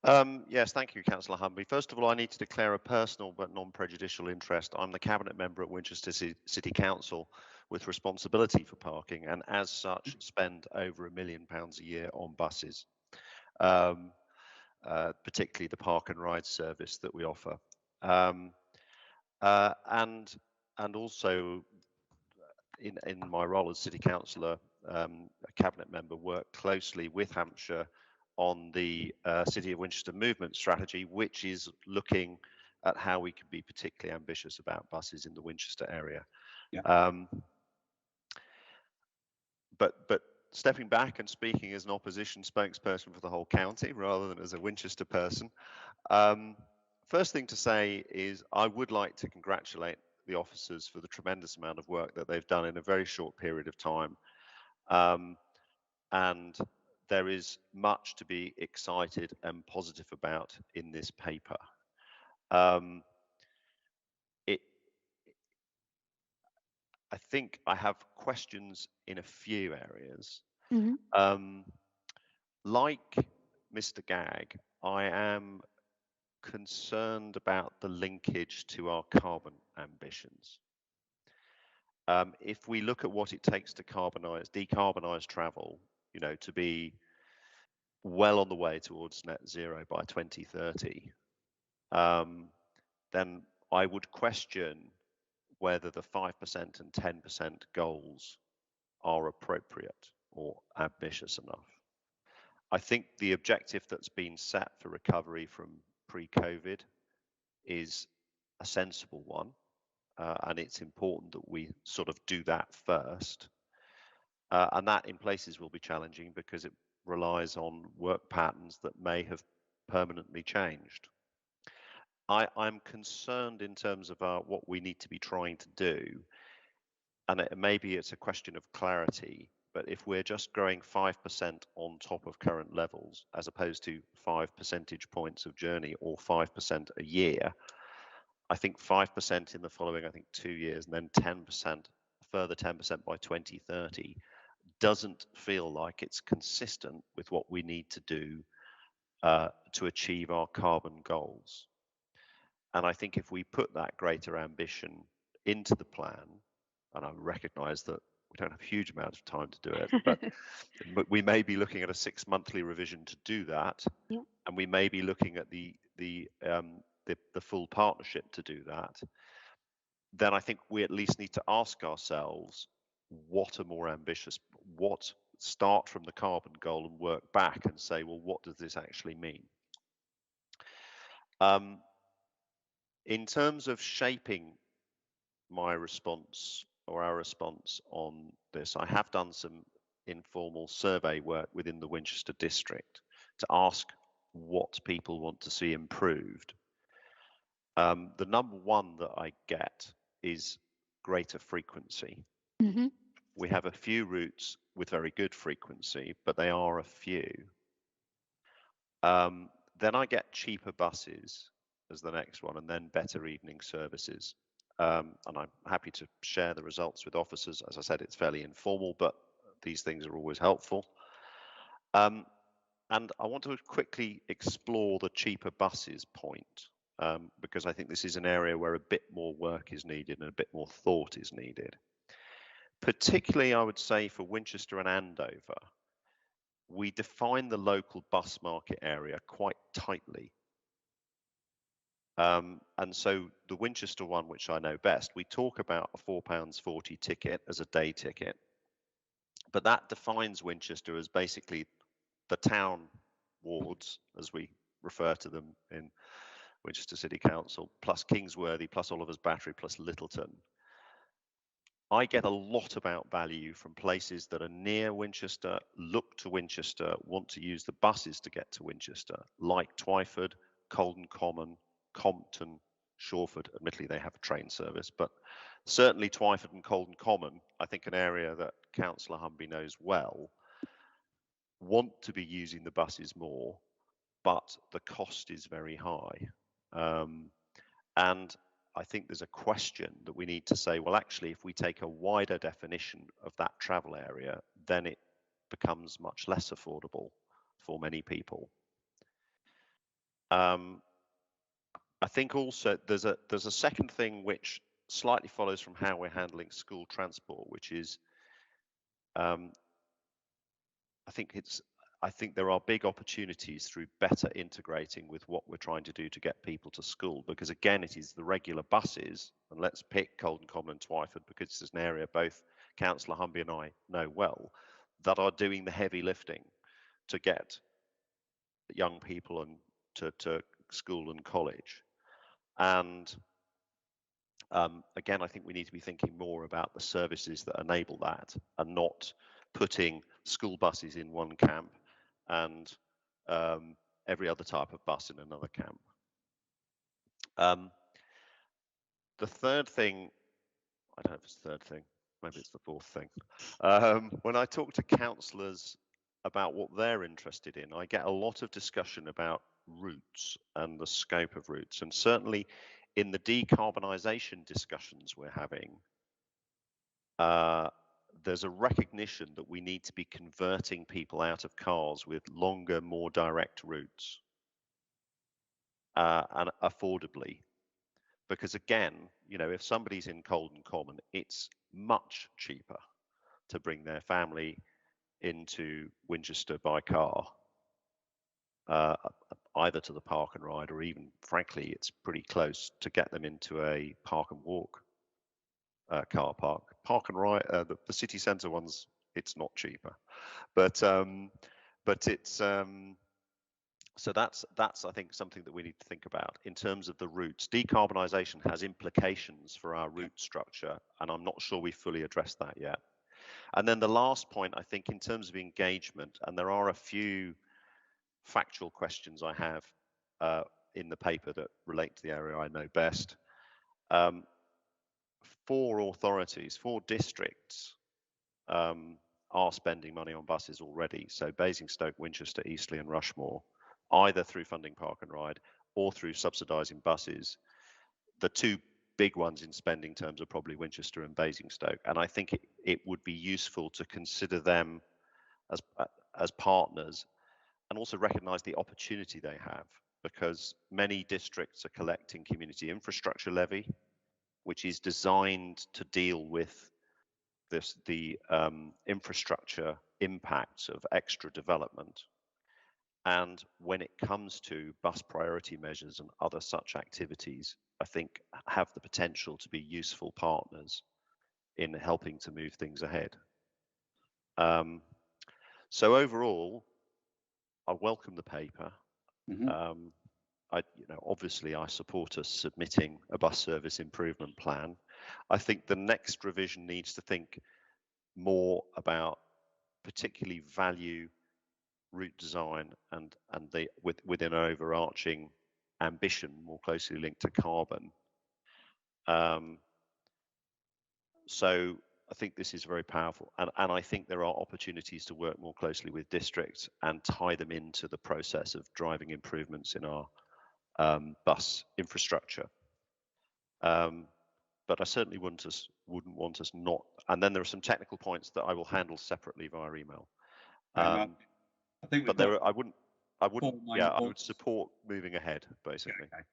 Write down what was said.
Yes, thank you, Councillor Humby. First of all, I need to declare a personal but non-prejudicial interest. I'm the Cabinet Member at Winchester City Council with responsibility for parking, and as such spend over £1 million a year on buses, um, particularly the park and ride service that we offer. Um, and also in my role as City Councillor, a Cabinet Member, work closely with Hampshire on the City of Winchester movement strategy, which is looking at how we can be particularly ambitious about buses in the Winchester area. Yeah. But stepping back and speaking as an opposition spokesperson for the whole county rather than as a Winchester person, first thing to say is I would like to congratulate the officers for the tremendous amount of work that they've done in a very short period of time. And there is much to be excited and positive about in this paper. I think I have questions in a few areas. Like Mr. Gagg, I am concerned about the linkage to our carbon ambitions. If we look at what it takes to decarbonize travel, to be well on the way towards net zero by 2030, then I would question whether the 5% and 10% goals are appropriate or ambitious enough. I think the objective that's been set for recovery from pre-COVID is a sensible one, and it's important that we sort of do that first. And that in places will be challenging because it relies on work patterns that may have permanently changed. I'm concerned in terms of what we need to be trying to do, and maybe it's a question of clarity, but if we're just growing 5% on top of current levels, as opposed to 5 percentage points of journey or 5% a year, I think 5% in the following, 2 years, and then 10%, further 10% by 2030, doesn't feel like it's consistent with what we need to do to achieve our carbon goals. And I think if we put that greater ambition into the plan, and I recognise that we don't have a huge amount of time to do it, but we may be looking at a 6-monthly revision to do that, and we may be looking at the full partnership to do that. Then I think we at least need to ask ourselves, what are more ambitious? What start from the carbon goal and work back and say, well, what does this actually mean? In terms of shaping my response or our response on this, I have done some informal survey work within the Winchester district to ask what people want to see improved. The number one that I get is greater frequency. We have a few routes with very good frequency, but they are a few. Then I get cheaper buses as the next one, and then better evening services. And I'm happy to share the results with officers. As I said, it's fairly informal, but these things are always helpful. And I want to quickly explore the cheaper buses point, because I think this is an area where a bit more work is needed and a bit more thought is needed. Particularly, I would say, for Winchester and Andover, we define the local bus market area quite tightly. And so the Winchester one, which I know best, we talk about a £4.40 ticket as a day ticket, but that defines Winchester as basically the town wards, as we refer to them in Winchester City Council, plus Kingsworthy, plus Oliver's Battery, plus Littleton. I get a lot about value from places that are near Winchester, look to Winchester, want to use the buses to get to Winchester, like Twyford, Colden Common, Compton, Shawford. Admittedly, they have a train service, but certainly Twyford and Colden Common, I think an area that Councillor Humby knows well, want to be using the buses more, but the cost is very high. And I think there's a question that we need to say, well, actually, if we take a wider definition of that travel area, then it becomes much less affordable for many people. I think also there's a second thing which slightly follows from how we're handling school transport, which is I think there are big opportunities through better integrating with what we're trying to do to get people to school, because again, it is the regular buses, and let's pick Colden Common and Twyford because it's an area both Councillor Humby and I know well, that are doing the heavy lifting to get young people and to school and college. And again, I think we need to be thinking more about the services that enable that, and not putting school buses in one camp and every other type of bus in another camp. The third thing, I don't know if it's the third thing, maybe it's the fourth thing. When I talk to councillors about what they're interested in, I get a lot of discussion about routes and the scope of routes, and certainly in the decarbonisation discussions we're having, there's a recognition that we need to be converting people out of cars with longer, more direct routes and affordably. Because again, you know, if somebody's in Colden Common, it's much cheaper to bring their family into Winchester by car, either to the park and ride, or even, frankly, it's pretty close to get them into a park and walk car park. Park and ride, the city centre ones, it's not cheaper, but it's so that's I think something that we need to think about in terms of the routes. Decarbonisation has implications for our route structure, and I'm not sure we fully addressed that yet. And then the last point, I think, in terms of engagement, and there are a few factual questions I have in the paper that relate to the area I know best. 4 authorities, 4 districts are spending money on buses already. So Basingstoke, Winchester, Eastleigh and Rushmore, either through funding park and ride or through subsidising buses. The 2 big ones in spending terms are probably Winchester and Basingstoke. And I think it would be useful to consider them as partners and also recognise the opportunity they have, because many districts are collecting community infrastructure levy, which is designed to deal with the infrastructure impacts of extra development. And when it comes to bus priority measures and other such activities, I think have the potential to be useful partners in helping to move things ahead. So overall, I welcome the paper. Obviously I support us submitting a bus service improvement plan. I think the next revision needs to think more about particularly value route design and within an overarching ambition more closely linked to carbon. So I think this is very powerful, and I think there are opportunities to work more closely with districts and tie them into the process of driving improvements in our bus infrastructure. But I certainly wouldn't want us not. And then there are some technical points that I will handle separately via email. I think but I wouldn't. Yeah, I would support moving ahead, basically. Okay.